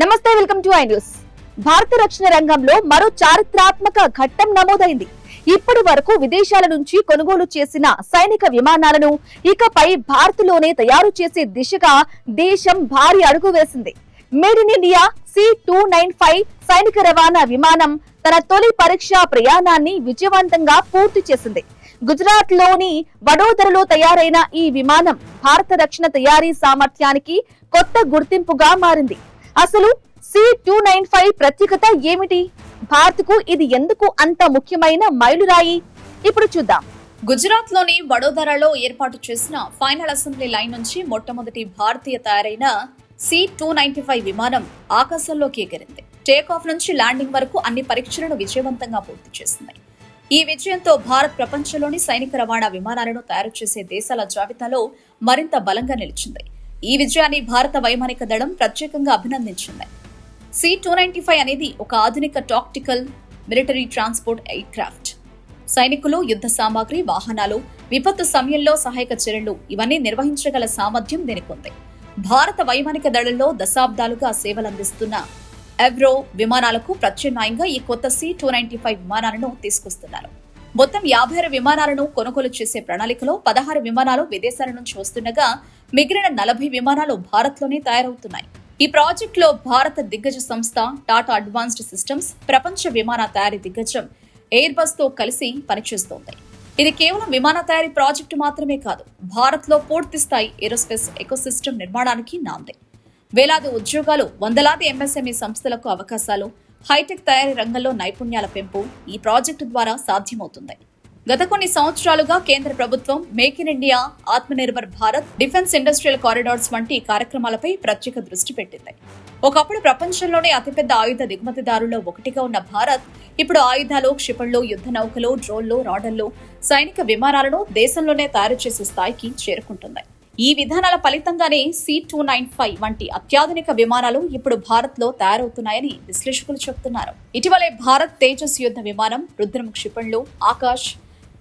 నమస్తే, welcome to I news. భారత రక్షణ రంగంలో మరో చారిత్రాత్మక ఘట్టం నమోదైంది. ఇప్పటి వరకు విదేశాల నుంచి కొనుగోలు చేసిన సైనిక విమానాలను ఇకపై భారత్లోనే తయారు చేసే దిశగా దేశం భారీ అడుగు వేసింది. మేడ్ ఇన్ ఇండియా C-295 సైనిక రవాణా విమానం తన తొలి పరీక్షా ప్రయాణాన్ని విజయవంతంగా పూర్తి చేసింది. గుజరాత్ లోని వడోదరలో తయారైన ఈ విమానం భారత రక్షణ తయారీ సామర్థ్యానికి కొత్త గుర్తింపుగా మారింది. అసలు C-295 ప్రత్యేకత ఏమిటి? భారత్ కు ఇది ఎందుకు అంత ముఖ్యమైన మైలురాయి? ఇప్పుడు చూద్దాం. గుజరాత్ లోని వడోదరలో ఏర్పాటు చేసిన ఫైనల్ అసెంబ్లీ లైన్ నుంచి మొట్టమొదటి భారతీయ తయారైన C-295 విమానం ఆకాశంలోకి ఎగిరింది. టేక్ ఆఫ్ నుంచి ల్యాండింగ్ వరకు అన్ని పరీక్షలను విజయవంతంగా పూర్తి చేసింది. ఈ విజయంతో భారత్ ప్రపంచంలోని సైనిక రవాణా విమానాలను తయారు చేసే దేశాల జాబితాలో మరింత బలంగా నిలిచింది. ఈ విజయాన్ని భారత వైమానిక దళం ప్రత్యేకంగా అభినందించింది. C-295 అనేది ఒక ఆధునిక tactical military transport air craft. సైనికులు, యుద్ధ సామాగ్రి, వాహనాలు, విపత్తు సమయంలో సహాయక చర్యలు ఇవన్నీ నిర్వహించగల సామర్థ్యం దీనికి ఉంది. భారత వైమానిక దళంలో దశాబ్దాలుగా సేవలందిస్తున్న ఎవ్రో విమానాలకు ప్రత్యామ్నాయంగా ఈ కొత్త C-295 విమానాలను తీసుకొస్తున్నారు. మొత్తం 56 విమానాలను కొనుగోలు చేసే ప్రణాళికలో 16 విమానాలు విదేశాల నుంచి వస్తుండగా మిగిలిన 40 విమానాలు భారత్లోనే తయారవుతున్నాయి. ఈ ప్రాజెక్టులో భారత దిగ్గజ సంస్థ టాటా అడ్వాన్స్డ్ సిస్టమ్స్, ప్రపంచ విమాన తయారీ దిగ్గజం ఎయిర్ బస్ తో కలిసి పనిచేస్తోంది. ఇది కేవలం విమాన తయారీ ప్రాజెక్టు మాత్రమే కాదు, భారత్ లో పూర్తి స్థాయి ఏరోస్పేస్ ఎకోసిస్టమ్ నిర్మాణానికి నాంది. వేలాది ఉద్యోగాలు, వందలాది MSME సంస్థలకు అవకాశాలు, హైటెక్ తయారీ రంగంలో నైపుణ్యాల పెంపు ఈ ప్రాజెక్టు ద్వారా సాధ్యమవుతుంది. గత కొన్ని సంవత్సరాలుగా కేంద్ర ప్రభుత్వం make in India, Atmanirbhar Bharat, defence industrial corridors వంటి కార్యక్రమాలపై ప్రత్యేక దృష్టి పెట్టింది. ఒకప్పుడు ప్రపంచంలోనే అతిపెద్ద ఆయుధ దిగుమతిదారుల్లో ఒకటిగా ఉన్న భారత్ ఇప్పుడు ఆయుధాలు, క్షిపణులు, యుద్ధ నౌకలు, డ్రోన్లు, రాడర్లు, సైనిక విమానాలను దేశంలోనే తయారు చేసే స్థాయికి చేరుకుంటుంది. ఈ విధానాల ఫలితంగానే C-295 వంటి అత్యాధునిక విమానాలు ఇప్పుడు భారత్ లో తయారవుతున్నాయని విశ్లేషకులు చెబుతున్నారు. ఇటీవలే భారత్ తేజస్ యుద్ధ విమానం, రుద్రం క్షిపణులు, Akash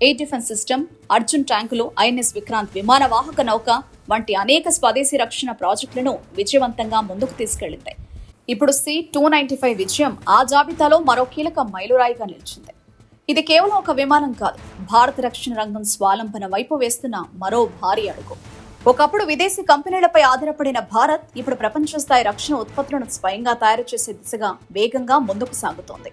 air defence system, Arjun ట్యాంకులు, INS విక్రాంత్ విమాన వాహక నౌక వంటి అనేక స్వదేశీ రక్షణ ప్రాజెక్టులను విజయవంతంగా ముందుకు తీసుకెళ్లింది. ఇప్పుడు C-295 విజయం ఆ జాబితాలో మరో కీలక మైలురాయిగా నిలిచింది. ఇది కేవలం ఒక విమానం కాదు, భారత రక్షణ రంగం స్వాలంబన వైపు వేస్తున్న మరో భారీ అడుగు. ఒకప్పుడు విదేశీ కంపెనీలపై ఆధారపడిన భారత్ ఇప్పుడు ప్రపంచ స్థాయి రక్షణ ఉత్పత్తులను స్వయంగా తయారు చేసే దిశగా వేగంగా ముందుకు సాగుతోంది.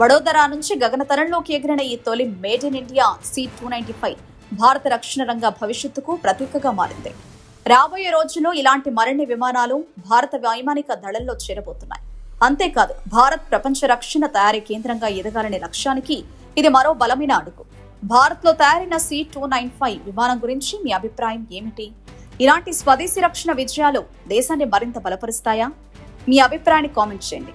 వడోదర నుంచి గగనతరంలోకి ఎగిరిన ఈ తొలి మేడ్ ఇన్ ఇండియా C-295 భారత రక్షణ రంగ భవిష్యత్తుకు ప్రతీకగా మారింది. రాబోయే రోజుల్లో ఇలాంటి మరిన్ని విమానాలు భారత వైమానిక దళంలో చేరబోతున్నాయి. అంతేకాదు, భారత్ ప్రపంచ రక్షణ తయారీ కేంద్రంగా ఎదగాలనే లక్ష్యానికి ఇది మరో బలమైన అడుగు. భారత్ లో తయారైన C-295 విమానం గురించి మీ అభిప్రాయం ఏమిటి? ఇలాంటి స్వదేశీ రక్షణ విజయాలు దేశాన్ని మరింత బలపరుస్తాయా? మీ అభిప్రాయాన్ని కామెంట్ చేయండి.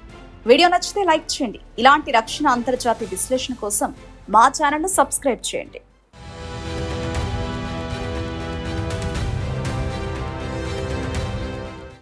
వీడియో నచ్చితే లైక్ చేయండి. ఇలాంటి రక్షణ అంతర్జాతీయ విశ్లేషణ కోసం మా ఛానల్ ను సబ్స్క్రైబ్ చేయండి.